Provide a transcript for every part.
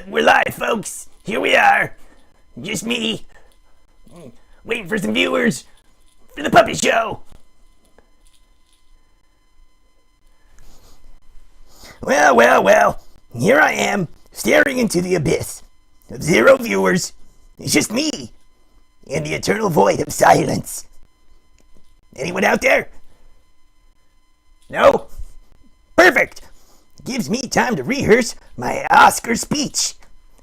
we're live, folks. Here we are. Just me. Waiting for some viewers for the puppet show. Well. Here I am, staring into the abyss of 0 viewers. It's just me and the eternal void of silence. Anyone out there? No? Perfect. Gives me time to rehearse my Oscar speech.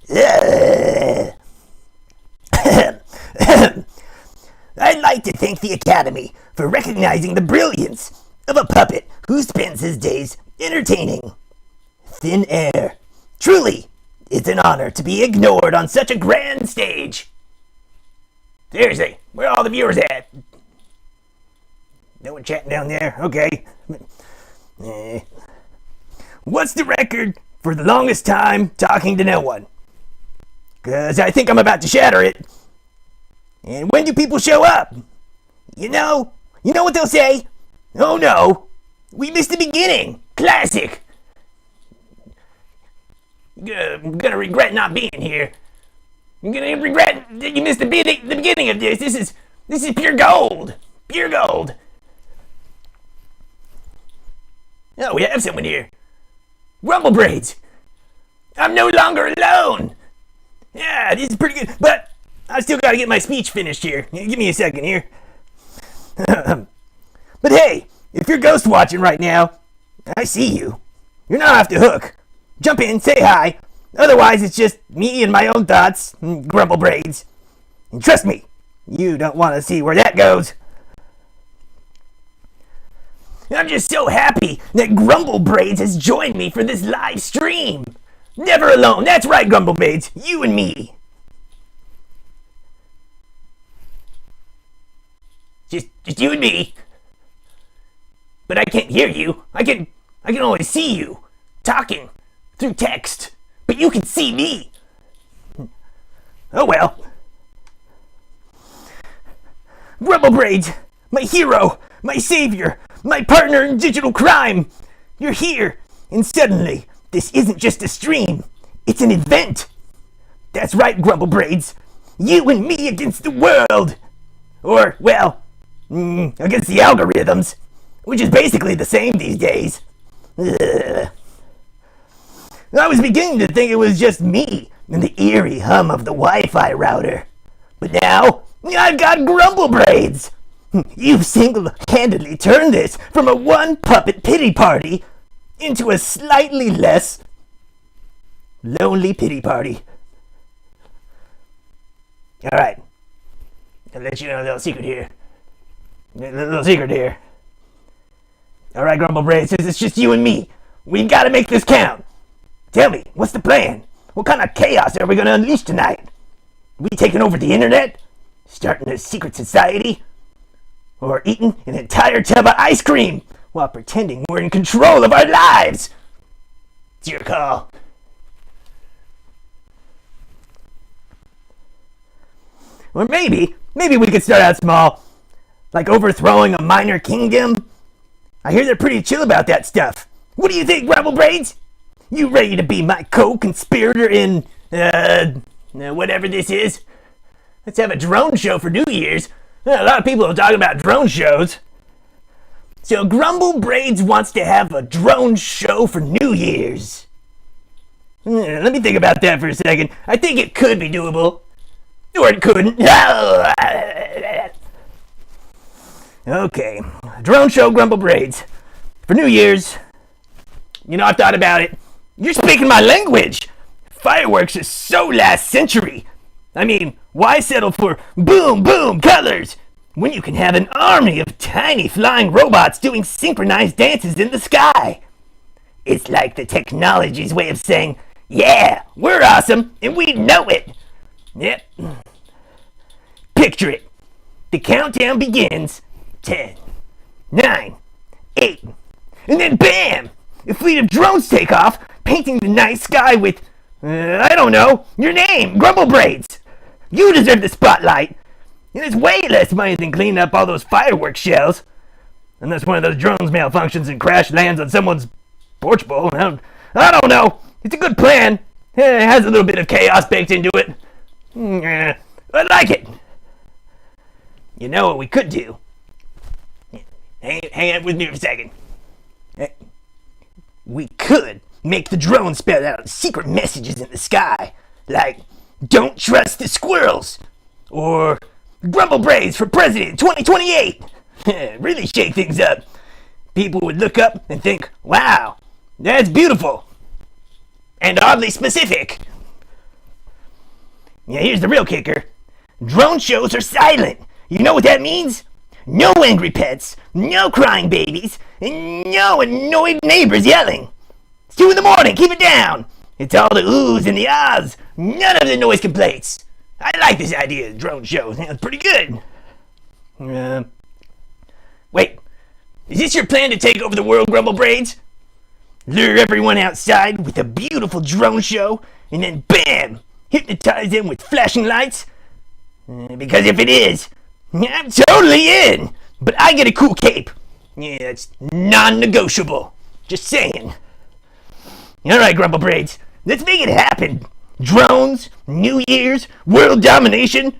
I'd like to thank the Academy for recognizing the brilliance of a puppet who spends his days entertaining thin air. Truly, it's an honor to be ignored on such a grand stage. Seriously, where are all the viewers at? No one chatting down there? Okay. What's the record for the longest time talking to no one? Because I think I'm about to shatter it. And when do people show up? You know what they'll say? Oh no, we missed the beginning. Classic. I'm gonna regret not being here. I'm gonna regret that you missed the beginning of this. This is pure gold. Pure gold. Oh, we have someone here. Rumble Braids. I'm no longer alone. Yeah, this is pretty good, but I still gotta get my speech finished here. Give me a second here. But hey, if you're ghost watching right now, I see you. You're not off the hook. Jump in, say hi. Otherwise, it's just me and my own thoughts, Grumble Braids. And trust me, you don't want to see where that goes. I'm just so happy that Grumble Braids has joined me for this live stream. Never alone. That's right, Grumble Braids. You and me. Just you and me. But I can't hear you. I can only see you talking through text. But you can see me. Oh well. Grumble Braids, my hero, my savior, my partner in digital crime. You're here, and suddenly, this isn't just a stream. It's an event. That's right, Grumble Braids. You and me against the world. Or, well, against the algorithms, which is basically the same these days. Ugh. I was beginning to think it was just me and the eerie hum of the Wi-Fi router. But now, I've got Grumble Braids. You've single-handedly turned this from a one-puppet pity party into a slightly less lonely pity party. Alright, I'll let you know a little secret here. Alright, Grumble Braids, since it's just you and me, we gotta make this count. Tell me, what's the plan? What kind of chaos are we gonna unleash tonight? We taking over the internet? Starting a secret society? Or eating an entire tub of ice cream while pretending we're in control of our lives? It's your call. Or maybe we could start out small, like overthrowing a minor kingdom. I hear they're pretty chill about that stuff. What do you think, Grumble Braids? You ready to be my co-conspirator in, whatever this is? Let's have a drone show for New Year's. A lot of people are talking about drone shows. So Grumble Braids wants to have a drone show for New Year's. Let me think about that for a second. I think it could be doable. Or it couldn't. Okay, drone show, Grumble Braids. For New Year's. I've thought about it. You're speaking my language. Fireworks are so last century. I mean, why settle for boom, boom colors when you can have an army of tiny flying robots doing synchronized dances in the sky? It's like the technology's way of saying, yeah, we're awesome and we know it. Yep. Picture it. The countdown begins. 10, 9, 8, and then bam! A fleet of drones take off, painting the night sky with, I don't know, your name, Grumble Braids. You deserve the spotlight. And it's way less money than cleaning up all those fireworks shells. Unless one of those drones malfunctions and crash lands on someone's porch bowl. I don't know. It's a good plan. It has a little bit of chaos baked into it. I like it. You know what we could do? Hang out with me for a second. We could make the drone spell out secret messages in the sky, like, don't trust the squirrels, or grumble braids for president 2028. Really shake things up. People would look up and think, wow, that's beautiful. And oddly specific. Yeah, here's the real kicker. Drone shows are silent. You know what that means? No angry pets, no crying babies, and no annoyed neighbors yelling. It's 2 a.m, keep it down. It's all the oohs and the ahs, none of the noise complaints. I like this idea of drone shows. It's pretty good. Wait, is this your plan to take over the world, Grumble Braids? Lure everyone outside with a beautiful drone show, and then BAM! Hypnotize them with flashing lights? Because if it is, I'm totally in! But I get a cool cape. Yeah, that's non-negotiable. Just saying. Alright, Grumble Braids, let's make it happen. Drones, New Year's, world domination.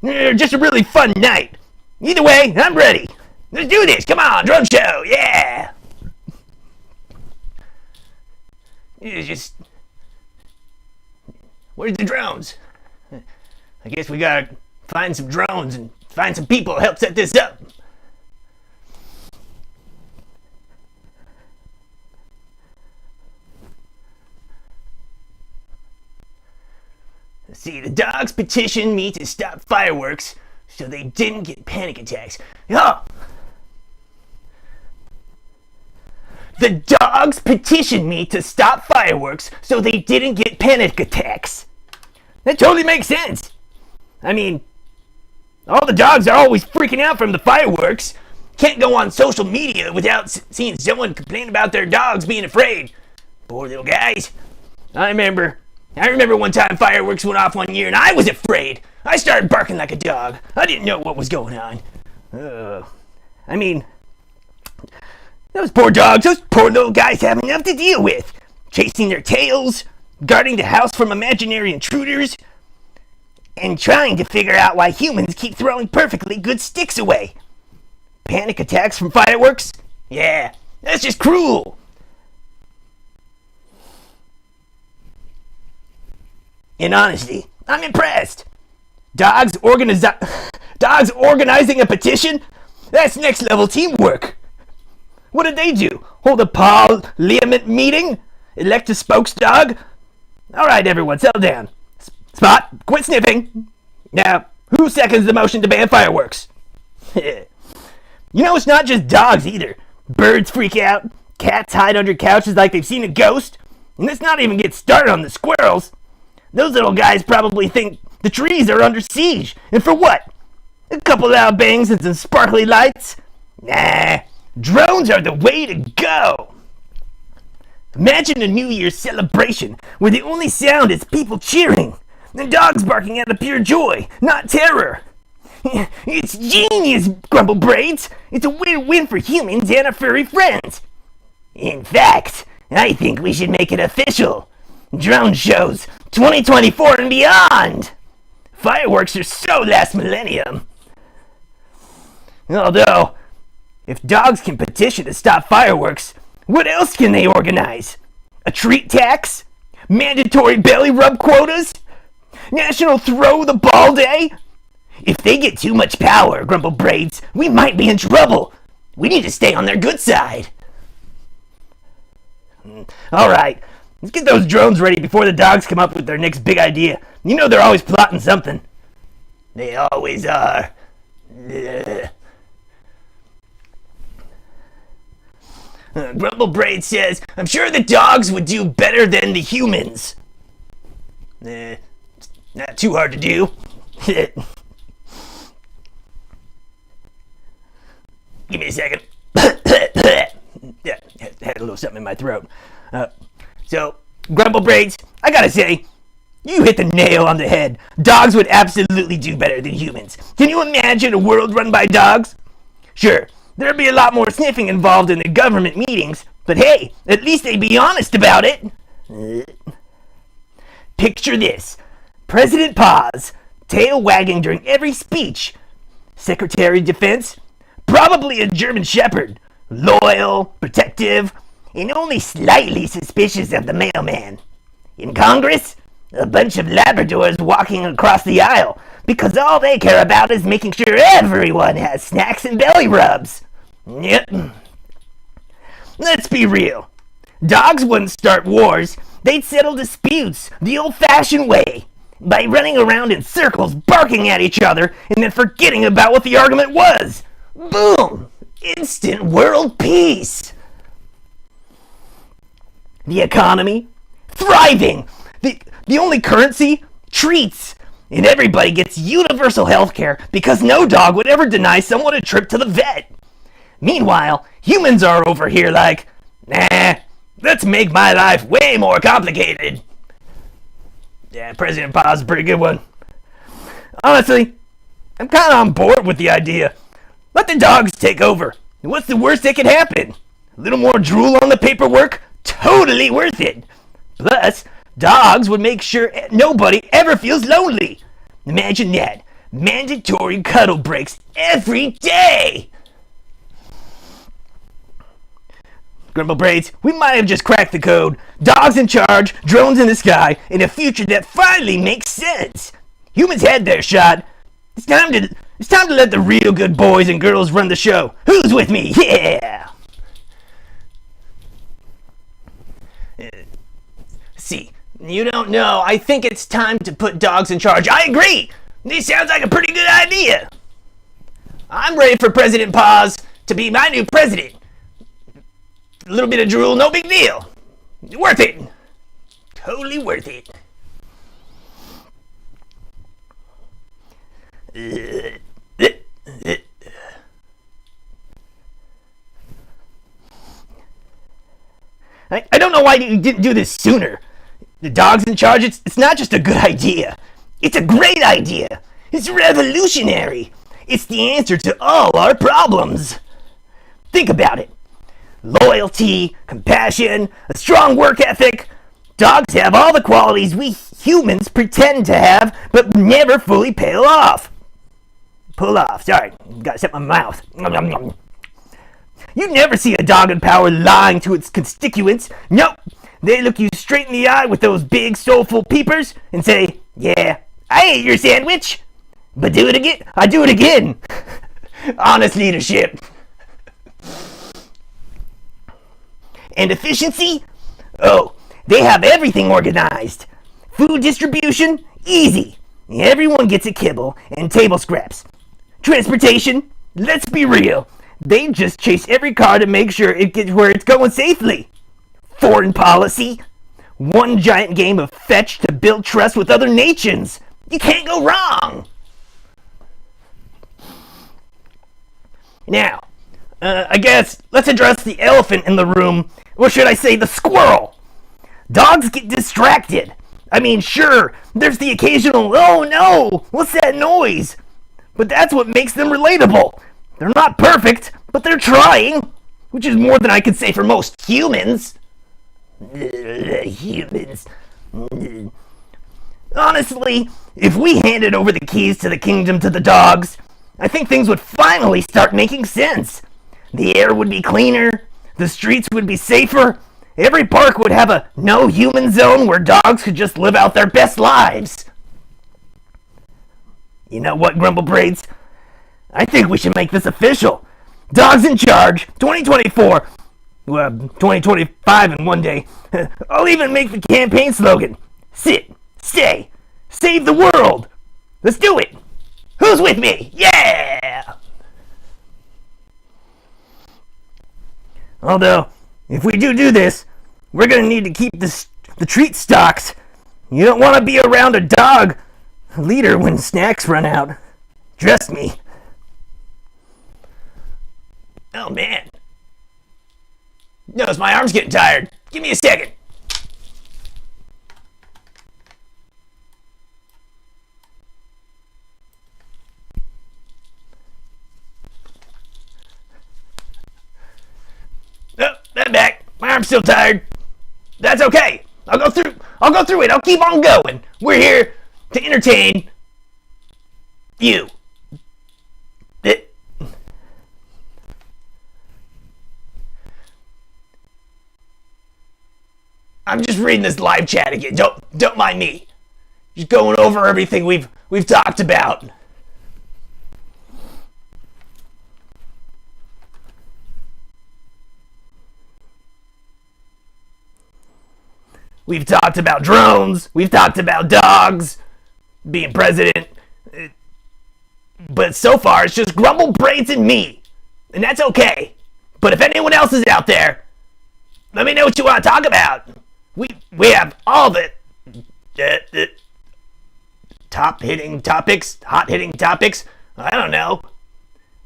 Just a really fun night. Either way, I'm ready. Let's do this. Come on, drone show. Yeah. It's just... Where's the drones? I guess we gotta find some drones and find some people to help set this up. Let's see, the dogs petitioned me to stop fireworks so they didn't get panic attacks. Oh! The dogs petitioned me to stop fireworks so they didn't get panic attacks. That totally makes sense. I mean, all the dogs are always freaking out from the fireworks. Can't go on social media without seeing someone complain about their dogs being afraid. Poor little guys. I remember one time fireworks went off one year and I was afraid. I started barking like a dog. I didn't know what was going on. I mean, those poor dogs, those poor little guys have enough to deal with. Chasing their tails, guarding the house from imaginary intruders, and trying to figure out why humans keep throwing perfectly good sticks away. Panic attacks from fireworks? Yeah, that's just cruel. In honesty, I'm impressed. Dogs organizing a petition? That's next level teamwork. What did they do? Hold a parliament meeting? Elect a spokesdog? Alright everyone, settle down. Spot, quit sniffing. Now, who seconds the motion to ban fireworks? You know, it's not just dogs either. Birds freak out, cats hide under couches like they've seen a ghost, and let's not even get started on the squirrels. Those little guys probably think the trees are under siege, and for what? A couple loud bangs and some sparkly lights? Nah, drones are the way to go. Imagine a New Year's celebration where the only sound is people cheering and dogs barking out of pure joy, not terror. It's genius, Grumble Braids. It's a win-win for humans and our furry friends. In fact, I think we should make it official. Drone shows 2024 and beyond. Fireworks are so last millennium. Although, if dogs can petition to stop fireworks, what else can they organize? A treat tax? Mandatory belly rub quotas? National Throw the Ball Day? If they get too much power, Grumble Braids, we might be in trouble. We need to stay on their good side. Alright, let's get those drones ready before the dogs come up with their next big idea. You know they're always plotting something. They always are. Grumble Braid says, I'm sure the dogs would do better than the humans. Not too hard to do. Give me a second. Yeah, had a little something in my throat. So, Grumble Braids, I gotta say, you hit the nail on the head. Dogs would absolutely do better than humans. Can you imagine a world run by dogs? Sure, there'd be a lot more sniffing involved in the government meetings, but hey, at least they'd be honest about it. Picture this. President Paz, tail wagging during every speech. Secretary of Defense, probably a German Shepherd. Loyal, protective, and only slightly suspicious of the mailman. In Congress, a bunch of Labradors walking across the aisle because all they care about is making sure everyone has snacks and belly rubs. Yep. Let's be real. Dogs wouldn't start wars. They'd settle disputes the old-fashioned way, by running around in circles, barking at each other, and then forgetting about what the argument was. Boom! Instant world peace. The economy? Thriving! The only currency? Treats! And everybody gets universal health care because no dog would ever deny someone a trip to the vet. Meanwhile, humans are over here like, nah, let's make my life way more complicated. Yeah, President Paz is a pretty good one. Honestly, I'm kind of on board with the idea. Let the dogs take over. What's the worst that could happen? A little more drool on the paperwork? Totally worth it. Plus, dogs would make sure nobody ever feels lonely. Imagine that. Mandatory cuddle breaks every day. Grumble Braids, we might have just cracked the code. Dogs in charge, drones in the sky, and a future that finally makes sense. Humans had their shot. It's time to let the real good boys and girls run the show. Who's with me? Yeah! See, you don't know. I think it's time to put dogs in charge. I agree! This sounds like a pretty good idea. I'm ready for President Paz to be my new president. A little bit of drool, no big deal. Worth it. Totally worth it. I don't know why you didn't do this sooner. The dog's in charge, it's not just a good idea. It's a great idea. It's revolutionary. It's the answer to all our problems. Think about it. Loyalty, compassion, a strong work ethic. Dogs have all the qualities we humans pretend to have, but never fully pull off. Sorry, gotta set my mouth. You never see a dog in power lying to its constituents. Nope. They look you straight in the eye with those big soulful peepers and say, yeah, I ate your sandwich. But do it again. I do it again. Honest leadership. And efficiency? Oh, they have everything organized. Food distribution? Easy. Everyone gets a kibble and table scraps. Transportation? Let's be real. They just chase every car to make sure it gets where it's going safely. Foreign policy? One giant game of fetch to build trust with other nations. You can't go wrong. Now, I guess let's address the elephant in the room, or should I say the squirrel. Dogs get distracted. I mean, sure, there's the occasional, oh no, what's that noise? But that's what makes them relatable. They're not perfect, but they're trying, which is more than I could say for most humans. Humans. Honestly, if we handed over the keys to the kingdom to the dogs, I think things would finally start making sense. The air would be cleaner, the streets would be safer, every park would have a no-human zone where dogs could just live out their best lives. You know what, Grumble Braids? I think we should make this official. Dogs in charge, 2024. 2025 in one day. I'll even make the campaign slogan. Sit, stay, save the world. Let's do it. Who's with me? Yeah! Although, if we do this, we're going to need to keep the treat stocks. You don't want to be around a dog leader when snacks run out. Trust me. Oh, man. Notice my arm's getting tired. Give me a second. Oh, I'm back. My arm's still tired. That's okay. I'll go I'll go through it. I'll keep on going. We're here to entertain you. I'm just reading this live chat again. Don't mind me. Just going over everything we've talked about. We've talked about drones. We've talked about dogs being president. But so far, it's just Grumble Braids and me. And that's okay. But if anyone else is out there, let me know what you want to talk about. We have all the top-hitting topics, hot-hitting topics. I don't know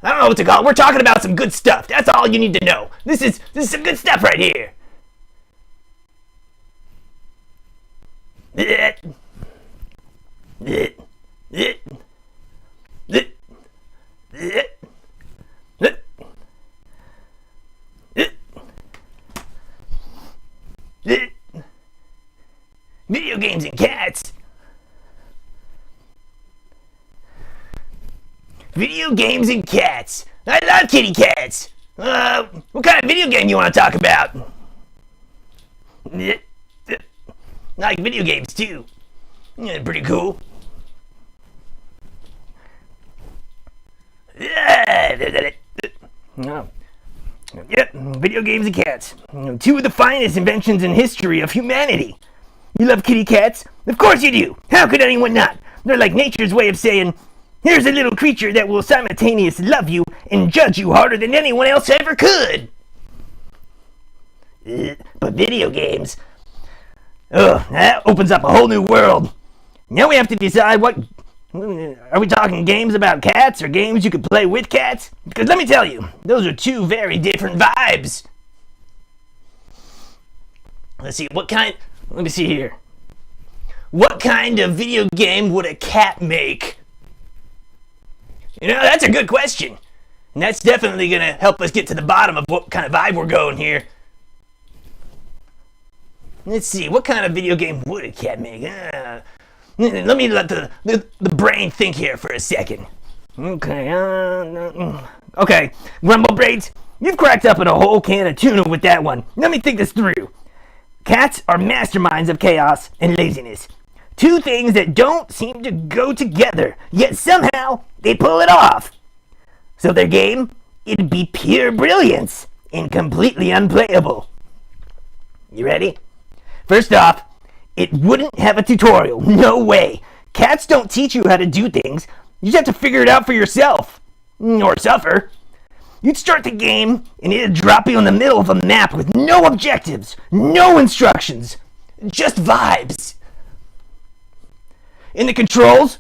what to call it. We're talking about some good stuff. That's all you need to know. This is some good stuff right here. Video games and cats. Video games and cats. I love kitty cats. What kind of video game you want to talk about? I like video games too. Yeah, pretty cool. Yep, video games and cats. Two of the finest inventions in history of humanity. You love kitty cats? Of course you do. How could anyone not? They're like nature's way of saying, here's a little creature that will simultaneously love you and judge you harder than anyone else ever could. But video games, that opens up a whole new world. Now we have to decide what, are we talking games about cats or games you could play with cats? Because let me tell you, those are two very different vibes. Let's see, let me see here. What kind of video game would a cat make? You know, that's a good question. And that's definitely going to help us get to the bottom of what kind of vibe we're going here. Let's see, what kind of video game would a cat make? Let me let the brain think here for a second. Okay, okay, Grumble Braids, you've cracked up in a whole can of tuna with that one. Let me think this through. Cats are masterminds of chaos and laziness. Two things that don't seem to go together, yet somehow they pull it off. So their game, it'd be pure brilliance and completely unplayable. You ready? First off, it wouldn't have a tutorial. No way. Cats don't teach you how to do things. You just have to figure it out for yourself. Or suffer. You'd start the game, and it'd drop you in the middle of a map with no objectives, no instructions, just vibes. In the controls,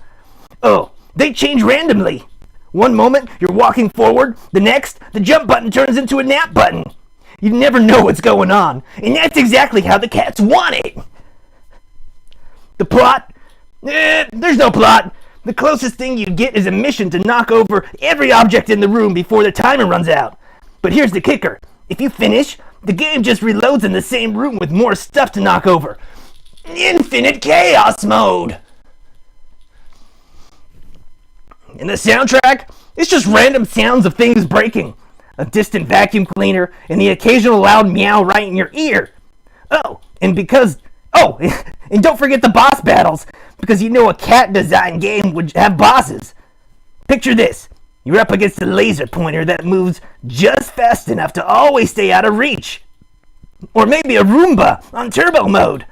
they change randomly. One moment, you're walking forward. The next, the jump button turns into a nap button. You never know what's going on. And that's exactly how the cats want it. The plot? There's no plot. The closest thing you get is a mission to knock over every object in the room before the timer runs out. But here's the kicker. If you finish, the game just reloads in the same room with more stuff to knock over. Infinite chaos mode. And the soundtrack? It's just random sounds of things breaking. A distant vacuum cleaner, and the occasional loud meow right in your ear. And don't forget the boss battles, because you know a cat-designed game would have bosses. Picture this. You're up against a laser pointer that moves just fast enough to always stay out of reach. Or maybe a Roomba on turbo mode.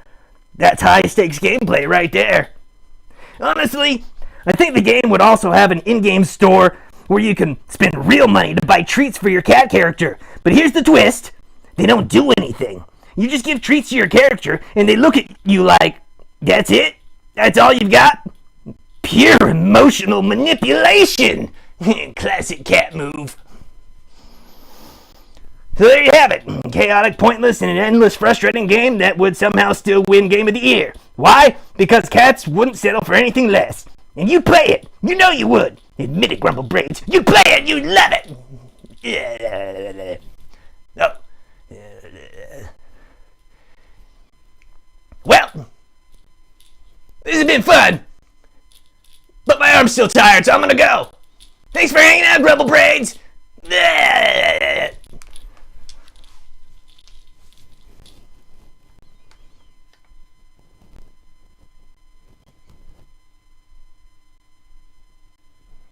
That's high-stakes gameplay right there. Honestly, I think the game would also have an in-game store where you can spend real money to buy treats for your cat character. But here's the twist. They don't do anything. You just give treats to your character, and they look at you like, that's it? That's all you've got? Pure emotional manipulation! Classic cat move. So there you have it. Chaotic, pointless, and an endless frustrating game that would somehow still win Game of the Year. Why? Because cats wouldn't settle for anything less. And you'd play it. You know you would. Admit it, Grumble Braids. You'd play it. You'd love it. Well, been fun. But my arm's still tired, so I'm gonna go. Thanks for hanging out, Rebel Braids.